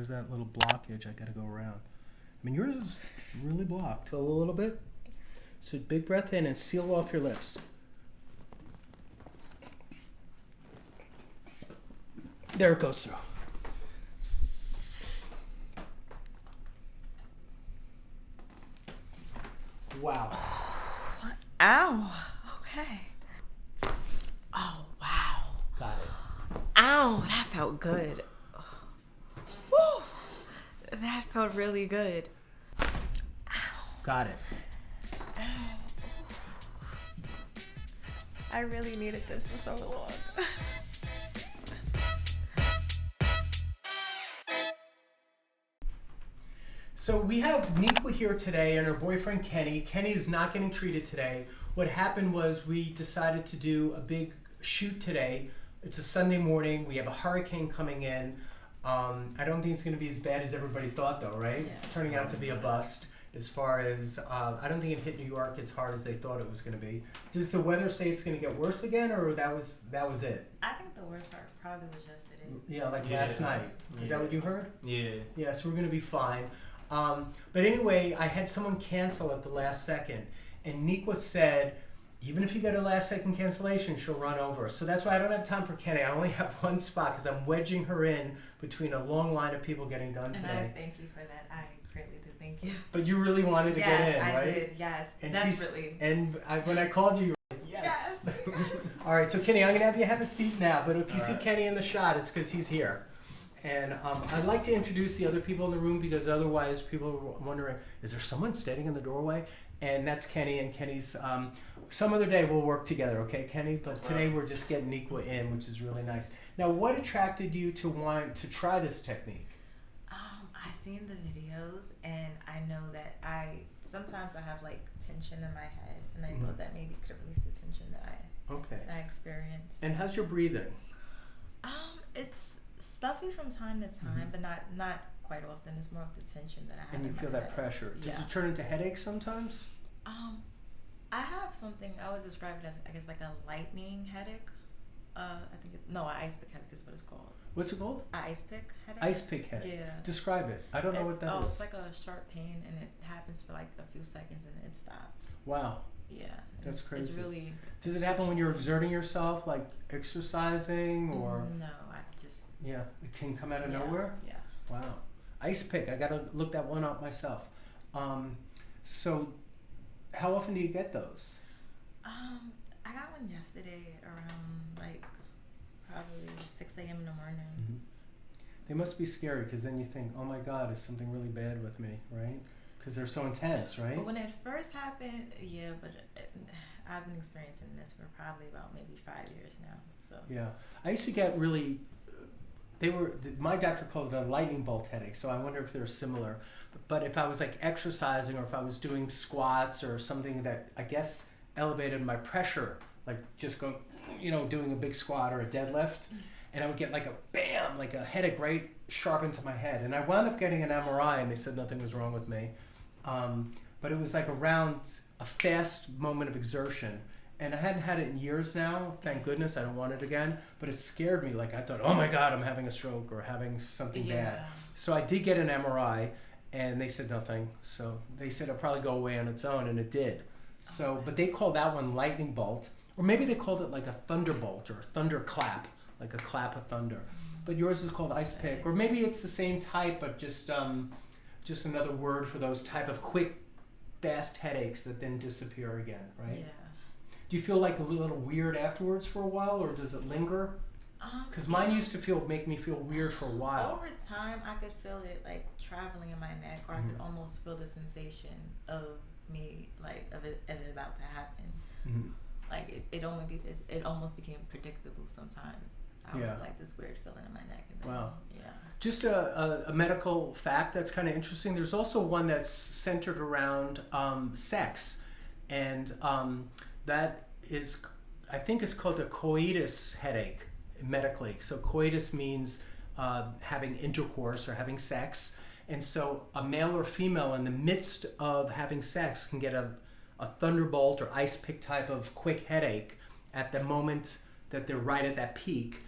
where's that little blockage I gotta go around? I mean, yours is really blocked. Feel a little bit. So big breath in and seal off your lips. There it goes through. Wow. Ow. Okay. Oh, wow. Got it. Ow, that felt good. Woo. That felt really good. Got it. I really needed this for so long. So we have Niqua here today and her boyfriend Kenny. Kenny is not getting treated today. What happened was we decided to do a big shoot today. It's a Sunday morning. We have a hurricane coming in. I don't think it's going to be as bad as everybody thought though, right? Yeah. It's turning out to be a bust as far as, I don't think it hit New York as hard as they thought it was going to be. Does the weather say it's going to get worse again, or that was it? I think the worst part probably was yesterday. Yeah, like last night. Is that what you heard? Yeah. Yeah, so we're going to be fine. But anyway, I had someone cancel at the last second, and Niqua said, even if you get a last second cancellation, she'll run over. So that's why I don't have time for Kenny. I only have one spot because I'm wedging her in between a long line of people getting done today. And I thank you for that. I greatly do thank you. But you really wanted to get in, right? I did. Yes, and desperately. When I called you, you were like, yes. All right, so Kenny, I'm going to have you have a seat now. But if you see Kenny in the shot, it's because he's here. And I'd like to introduce the other people in the room because otherwise people are wondering, is there someone standing in the doorway? And that's Kenny, and Kenny's, some other day we'll work together, okay, Kenny? But today we're just getting Niqua in, which is really nice. Now, what attracted you to want to try this technique? I seen the videos, and I know that sometimes I have like tension in my head, and I thought that maybe could release the tension that I experience. And how's your breathing? It's stuffy from time to time, but not quite often. It's more of the tension that I have. And you feel that pressure. Does it turn into headaches sometimes? I have something, I would describe it as, I guess, like a lightning headache. An Icepick headache is what it's called. What's it called? An Icepick headache. Icepick headache. Yeah. Describe it. I don't know what that is. It's like a sharp pain, and it happens for like a few seconds, and it stops. Wow. Yeah. That's crazy. It's really. Does it happen when you're exerting yourself, like exercising, or? No, I just. Yeah, it can come out of nowhere? Yeah. Wow. Icepick, I gotta look that one up myself. So, how often do you get those? I got one yesterday around like probably 6 a.m. in the morning. They must be scary because then you think, oh my God, is something really bad with me, right? Because they're so intense, right? But when it first happened, yeah, but I've been experiencing this for probably about maybe 5 years now. So yeah, I used to get really. My doctor called it a lightning bolt headache, so I wonder if they're similar. But if I was like exercising or if I was doing squats or something that I guess elevated my pressure, like just doing a big squat or a deadlift, and I would get like a bam, like a headache right sharp into my head. And I wound up getting an MRI, and they said nothing was wrong with me. But it was like around a fast moment of exertion. And I hadn't had it in years now, thank goodness. I don't want it again. But it scared me. Like I thought, oh my God, I'm having a stroke or having something bad. So I did get an MRI, and they said nothing. So they said it'll probably go away on its own, and it did. So, but they called that one lightning bolt, or maybe they called it like a thunderbolt or a thunderclap, like a clap of thunder. But yours is called Icepick, or maybe it's the same type, but just another word for those type of quick, fast headaches that then disappear again, right? Yeah. Do you feel like a little weird afterwards for a while, or does it linger? Because mine used to make me feel weird for a while. Over time, I could feel it like traveling in my neck, or I could almost feel the sensation of me, like of it about to happen. Like it almost became predictable sometimes. I would like this weird feeling in my neck. And then, wow. Yeah. Just a medical fact that's kind of interesting. There's also one that's centered around sex, and that is, I think, is called a coitus headache medically. So coitus means having intercourse or having sex, and so a male or female in the midst of having sex can get a thunderbolt or Icepick type of quick headache at the moment that they're right at that peak,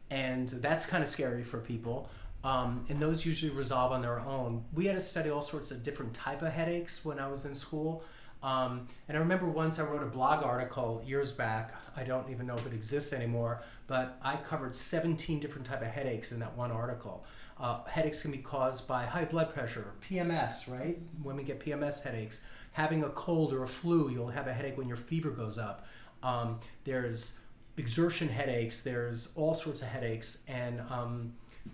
and that's kind of scary for people. And those usually resolve on their own. We had to study all sorts of different type of headaches when I was in school. And I remember once I wrote a blog article years back. I don't even know if it exists anymore, but I covered 17 different type of headaches in that one article. Headaches can be caused by high blood pressure, PMS, right? Women get PMS headaches. Having a cold or a flu, you'll have a headache when your fever goes up. There's exertion headaches, there's all sorts of headaches, and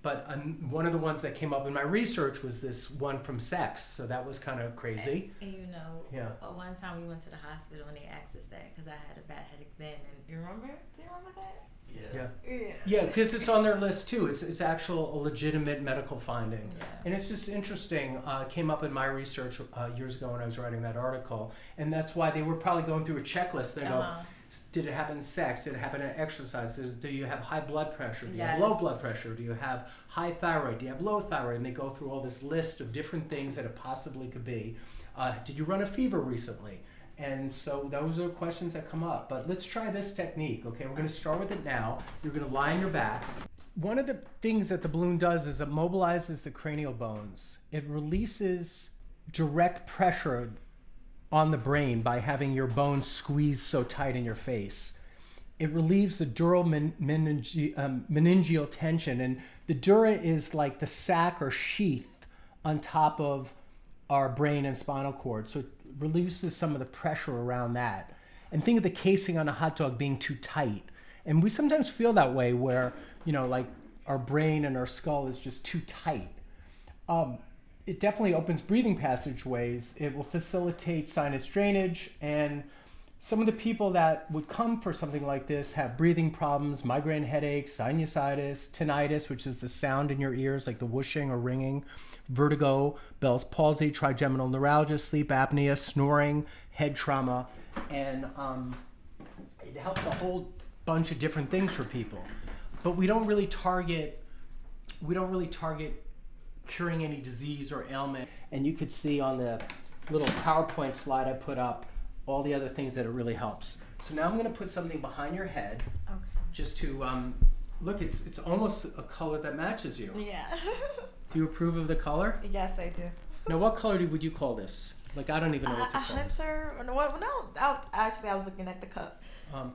but one of the ones that came up in my research was this one from sex, so that was kind of crazy. And you know, yeah. One time we went to the hospital and they asked us that because I had a bad headache then, and you remember? Do you remember that? Yeah, because it's on their list too. It's actual a legitimate medical finding, and it's just interesting. It came up in my research years ago when I was writing that article, and that's why they were probably going through a checklist. They go, did it happen in sex? Did it happen in exercise? Do you have high blood pressure? Do you have low blood pressure? Do you have high thyroid? Do you have low thyroid? And they go through all this list of different things that it possibly could be. Did you run a fever recently? And so those are questions that come up. But let's try this technique, okay? We're going to start with it now. You're going to lie on your back. One of the things that the balloon does is it mobilizes the cranial bones. It releases direct pressure on the brain by having your bones squeezed so tight in your face. It relieves the dural meningeal tension, and the dura is like the sac or sheath on top of our brain and spinal cord, so it releases some of the pressure around that. And think of the casing on a hot dog being too tight, and we sometimes feel that way where, you know, like our brain and our skull is just too tight. It definitely opens breathing passageways. It will facilitate sinus drainage, and some of the people that would come for something like this have breathing problems, migraine headaches, sinusitis, tinnitus, which is the sound in your ears like the whooshing or ringing, vertigo, Bell's palsy, trigeminal neuralgia, sleep apnea, snoring, head trauma, and it helps a whole bunch of different things for people. But we don't really target curing any disease or ailment. And you could see on the little PowerPoint slide I put up all the other things that it really helps. So now I'm going to put something behind your head, just to look. It's almost a color that matches you. Yeah. Do you approve of the color? Yes, I do. Now, what color would you call this? Like, I don't even know what to call this. Hunter. No, I was looking at the cup.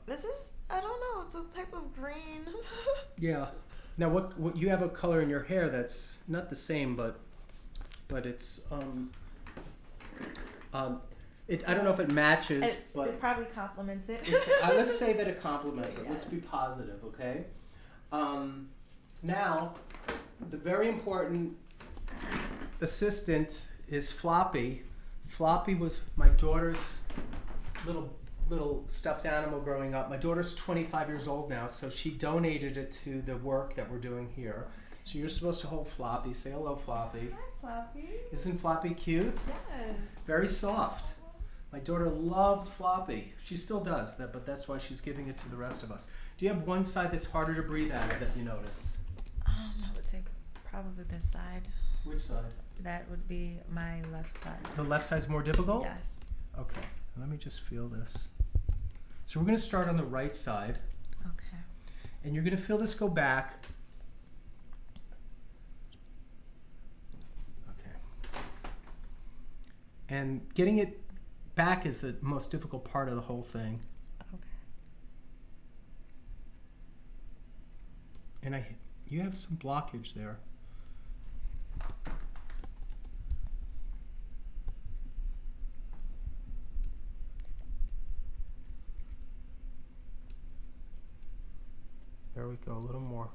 This is, I don't know. It's a type of green. Yeah. Now, what you have a color in your hair that's not the same, but it's I don't know if it matches, but it probably complements it. Let's say that it complements it. Let's be positive, okay? Now, the very important assistant is Floppy. Floppy was my daughter's little stuffed animal growing up. My daughter's 25 years old now, so she donated it to the work that we're doing here. So you're supposed to hold Floppy. Say hello, Floppy. Hi, Floppy. Isn't Floppy cute? Yes. Very soft. My daughter loved Floppy. She still does that, but that's why she's giving it to the rest of us. Do you have one side that's harder to breathe out of that you notice? I would say probably this side. Which side? That would be my left side. The left side's more difficult? Yes. Okay, let me just feel this. So we're going to start on the right side. Okay. And you're going to feel this go back. Okay. And getting it back is the most difficult part of the whole thing. Okay. And you have some blockage there. There we go, a little more.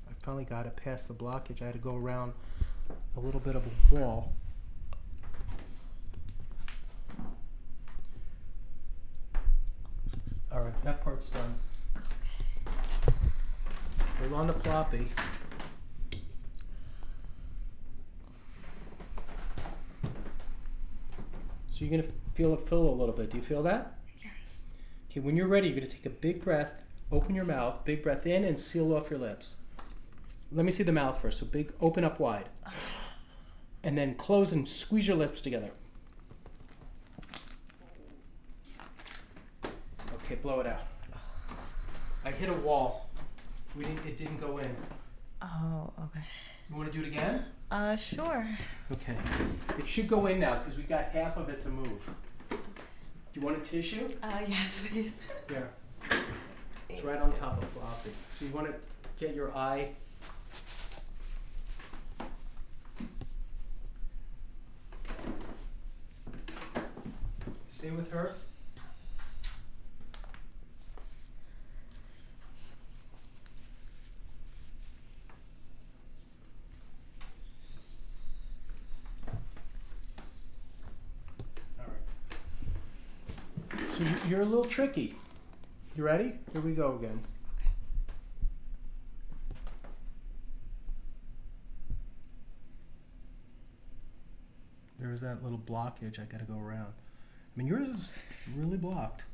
I finally got it past the blockage. I had to go around a little bit of a wall. All right, that part's done. Hold on to Floppy. So you're gonna feel it fill a little bit. Do you feel that? Yes. Okay, when you're ready, you're gonna take a big breath. Open your mouth, big breath in, and seal off your lips. Let me see the mouth first. So big, open up wide. And then close and squeeze your lips together. Okay, blow it out. I hit a wall. It didn't go in. Oh, okay. You want to do it again? Sure. Okay. It should go in now because we got half of it to move. Do you want a tissue? Yes, please. Here. It's right on top of floppy. So you want to get your eye. Stay with her. So you're a little tricky. You ready? Here we go again. There's that little blockage I gotta go around. I mean, yours is really blocked.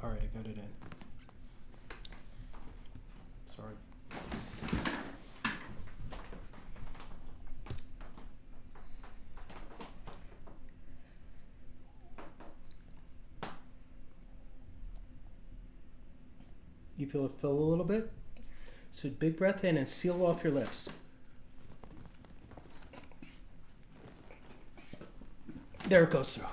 All right, I got it in. Sorry. You feel it fill a little bit? So big breath in and seal off your lips. There it goes through.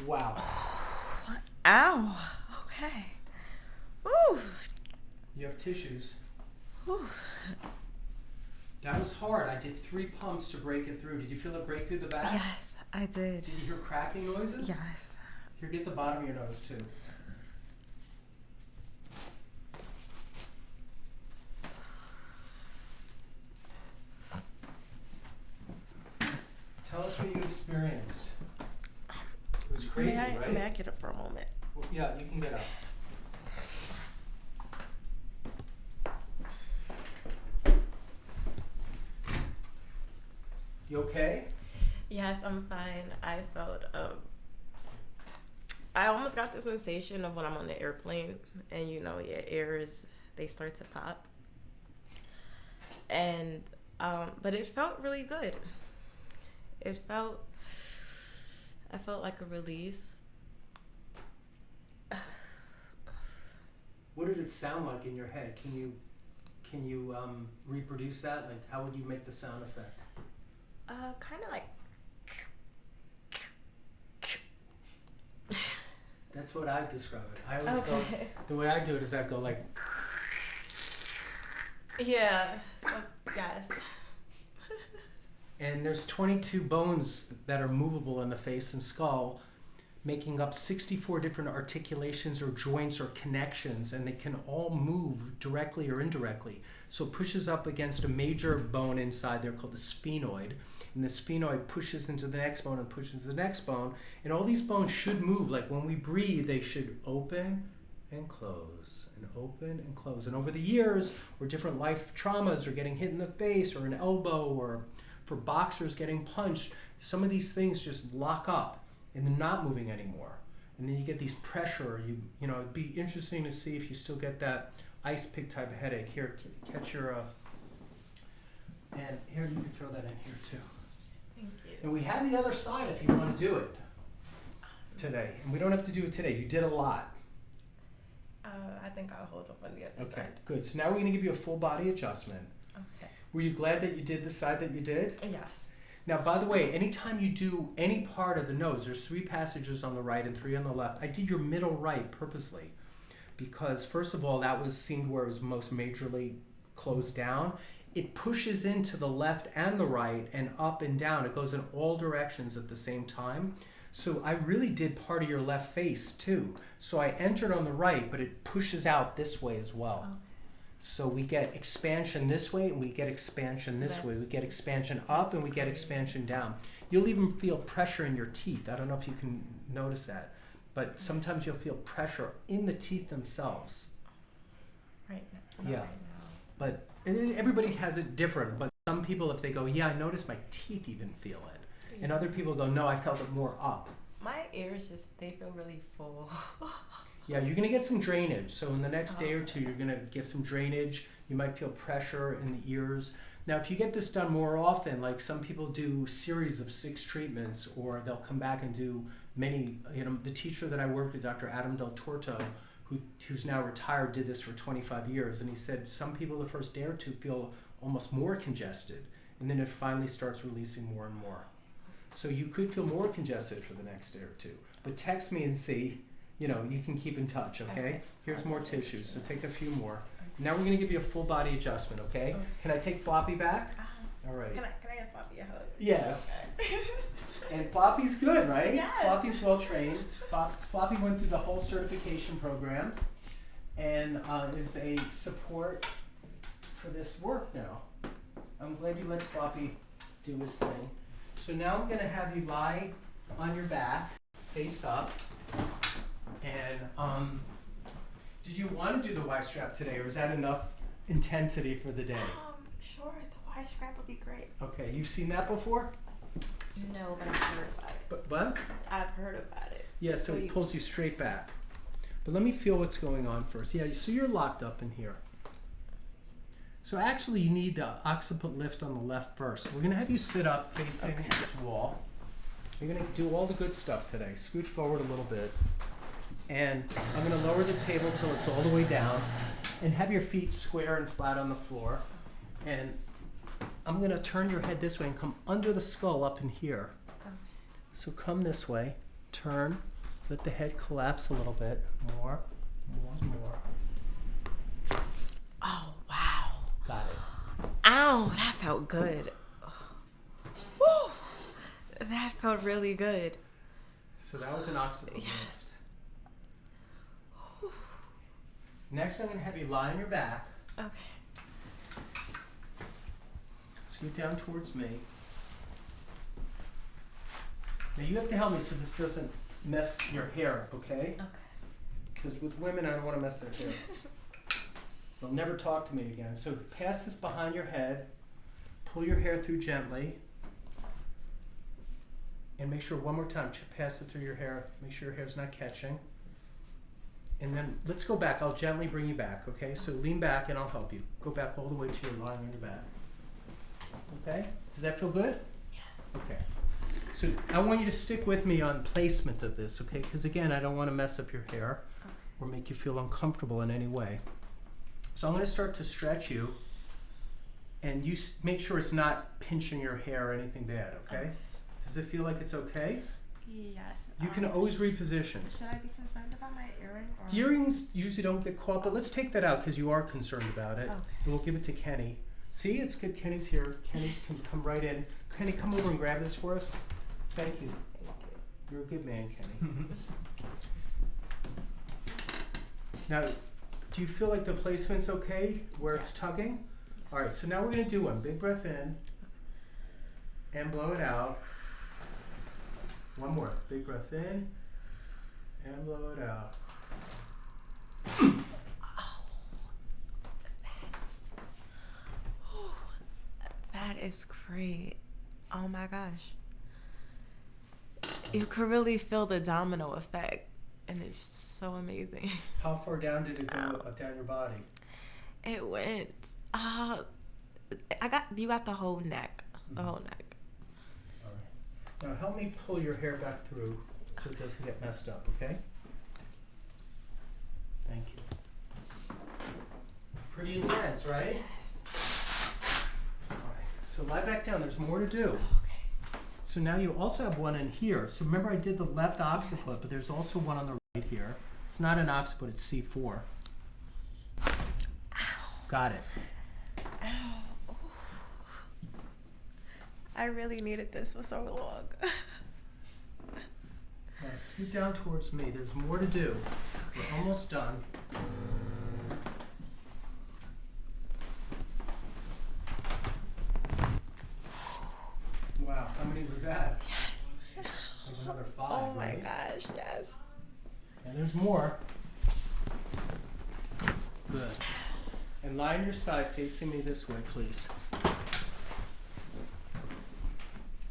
Wow. Ow. Okay. Woo. You have tissues. Whew. That was hard. I did 3 pumps to break it through. Did you feel it break through the back? Yes, I did. Did you hear cracking noises? Yes. Here, get the bottom of your nose too. Tell us what you experienced. It was crazy, right? May I get up for a moment? Well, yeah, you can get up. You okay? Yes, I'm fine. I felt I almost got the sensation of when I'm on the airplane and your ears, they start to pop. And but it felt really good. I felt like a release. What did it sound like in your head? Can you reproduce that? Like, how would you make the sound effect? Kind of like. That's what I describe it. I always go, the way I do it is I go like. Yeah, yes. And there's 22 bones that are movable in the face and skull, making up 64 different articulations or joints or connections, and they can all move directly or indirectly. So it pushes up against a major bone inside there called the sphenoid, and the sphenoid pushes into the next bone and pushes into the next bone, and all these bones should move. Like when we breathe, they should open and close and open and close. And over the years, where different life traumas are getting hit in the face or an elbow, or for boxers getting punched, some of these things just lock up and they're not moving anymore. And then you get these pressure. You know, it'd be interesting to see if you still get that Icepick type of headache. Here, catch your, and here you can throw that in here too. Thank you. And we have the other side if you want to do it today. And we don't have to do it today. You did a lot. I think I'll hold off on the other Okay, side. good. So now we're going to give you a full body adjustment. Okay. Were you glad that you did the side that you did? Yes. Now, by the way, anytime you do any part of the nose, there's 3 passages on the right and 3 on the left. I did your middle right purposely because, first of all, that seemed where it was most majorly closed down. It pushes into the left and the right and up and down. It goes in all directions at the same time. So I really did part of your left face too. So I entered on the right, but it pushes out this way as well. Okay. So we get expansion this way and we get expansion this way. We get expansion up and we get expansion down. You'll even feel pressure in your teeth. I don't know if you can notice that, but sometimes you'll feel pressure in the teeth themselves. Right now. Yeah. Right now. But everybody has it different. But some people, if they go, yeah, I noticed my teeth even feel it. Yeah. And other people go, no, I felt it more up. My ears they feel really full. Yeah, you're going to get some drainage. So in the next day or two, you're going to get some drainage. You might feel pressure in the ears. Now, if you get this done more often, like some people do series of 6 treatments, or they'll come back and do many, the teacher that I worked with, Dr. Adam Del Torto, who's now retired, did this for 25 years. And he said some people the first day or two feel almost more congested, and then it finally starts releasing more and more. So you could feel more congested for the next day or two. But text me and see, you can keep in touch, okay? Here's more tissues, so take a few more. Now we're going to give you a full body adjustment, okay? Can I take Floppy back? All right. Can I get Floppy a hug? Yes. Okay. And Floppy's good, right? Yes. Floppy's well trained. Floppy went through the whole certification program and is a support for this work now. I'm glad you let Floppy do his thing. So now I'm going to have you lie on your back, face up, and did you want to do the Y strap today, or is that enough intensity for the day? Sure, the Y strap would be great. Okay, you've seen that before? No, but I've heard about it. But what? I've heard about it. Yeah, so it pulls you straight back. But let me feel what's going on first. Yeah, so you're locked up in here. So actually you need the occiput lift on the left first. We're going to have you sit up facing this wall. You're going to do all the good stuff today. Scoot forward a little bit. And I'm going to lower the table till it's all the way down. And have your feet square and flat on the floor. And I'm going to turn your head this way and come under the skull up in here. So come this way. Turn. Let the head collapse a little bit. More. Oh, wow. Got it. Ow, that felt good. Woo! That felt really good. So that was an occiput lift. Yes. Next, I'm going to have you lie on your back. Okay. Scoot down towards me. Now you have to help me so this doesn't mess your hair up, okay? Okay. Because with women, I don't want to mess their hair. They'll never talk to me again. So pass this behind your head. Pull your hair through gently. And make sure one more time, pass it through your hair. Make sure your hair's not catching. And then let's go back. I'll gently bring you back, okay? So lean back and I'll help you. Go back all the way to your lying on your back. Okay? Does that feel good? Yes. Okay. So I want you to stick with me on placement of this, okay? Because again, I don't want to mess up your hair or make you feel uncomfortable in any way. So I'm going to start to stretch you, and you make sure it's not pinching your hair or anything bad, okay? Does it feel like it's okay? Yes. You can always reposition. Should I be concerned about my earring? Or? The earrings usually don't get caught, but let's take that out because you are concerned about it. Okay. And we'll give it to Kenny. See, it's good. Kenny's here. Kenny can come right in. Kenny, come over and grab this for us. Thank you. You're a good man, Kenny. Now, do you feel like the placement's okay where it's tugging? All right, so now we're going to do one. Big breath in and blow it out. One more. Big breath in and blow it out. That is great. Oh my gosh. You could really feel the domino effect, and it's so amazing. How far down did it go down your body? It went, you got the whole neck, the whole neck. All right. Now help me pull your hair back through so it doesn't get messed up, okay? Thank you. Pretty intense, right? Yes. All right. So lie back down. There's more to do. Okay. So now you also have one in here. So remember I did the left occiput, but there's also one on the right here. It's not an occiput, it's C4. Ow. Got it. Ow. I really needed this for so long. Now scoot down towards me. There's more to do. We're almost done. Wow, how many was that? Yes. Like another 5. Oh my right? gosh, yes. And there's more. Good. And lie on your side facing me this way, please.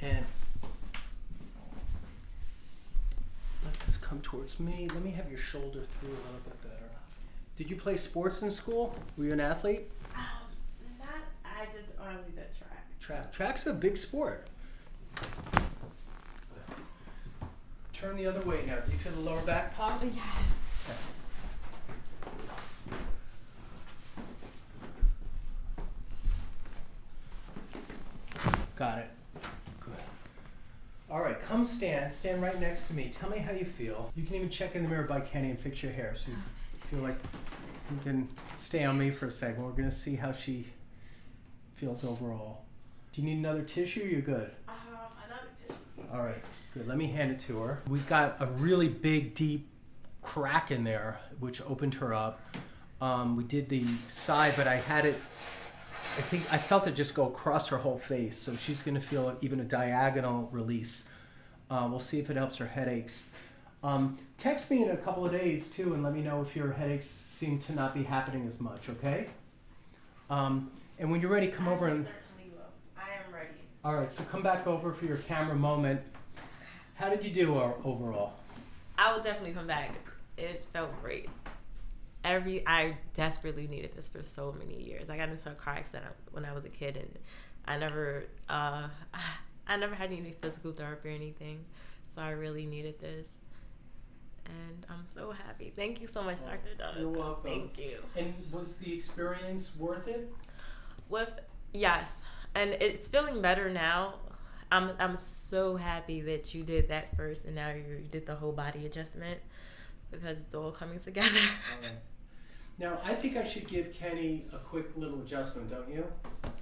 And let this come towards me. Let me have your shoulder through a little bit better. Did you play sports in school? Were you an athlete? I just only did track. Track's a big sport. Turn the other way now. Do you feel the lower back pop? Yes. Okay. Got it. Good. All right, come stand. Stand right next to me. Tell me how you feel. You can even check in the mirror by Kenny and fix your hair so you feel like you can stay on me for a second. We're going to see how she feels overall. Do you need another tissue or you're good? Another tissue. All right, good. Let me hand it to her. We've got a really big, deep crack in there, which opened her up. We did the side, but I felt it just go across her whole face, so she's going to feel even a diagonal release. We'll see if it helps her headaches. Text me in a couple of days, too, and let me know if your headaches seem to not be happening as much, okay? And when you're ready, come over and... Certainly will. I am ready. All right, so come back over for your camera moment. How did you do overall? I will definitely come back. It felt great. I desperately needed this for so many years. I got into a car accident when I was a kid, and I never had any physical therapy or anything, so I really needed this. And I'm so happy. Thank you so much, Dr. Doug. You're welcome. Thank you. And was the experience worth it? Yes, and it's feeling better now. I'm so happy that you did that first, and now you did the whole body adjustment, because it's all coming together. All right. Now, I think I should give Kenny a quick little adjustment, don't you?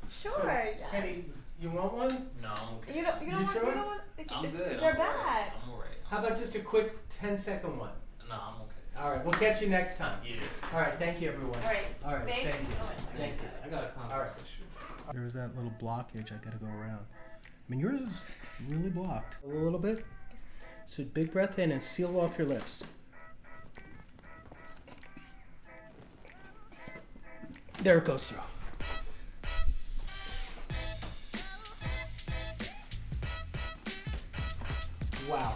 Sure. So, Yes. Kenny, you want one? No, I'm okay. You don't want. sure? You don't want. I'm good. You're I'm bad. Alright. I'm alright. How about just a quick 10-second one? No, I'm okay. All right, we'll catch you next time. Yeah. All right, thank you, everyone. All right. All right, Thank you so much. Thank you. I got a conversation. There was that little blockage. I got to go around. I mean, yours is really blocked. A little bit. So big breath in and seal off your lips. There it goes through. Wow.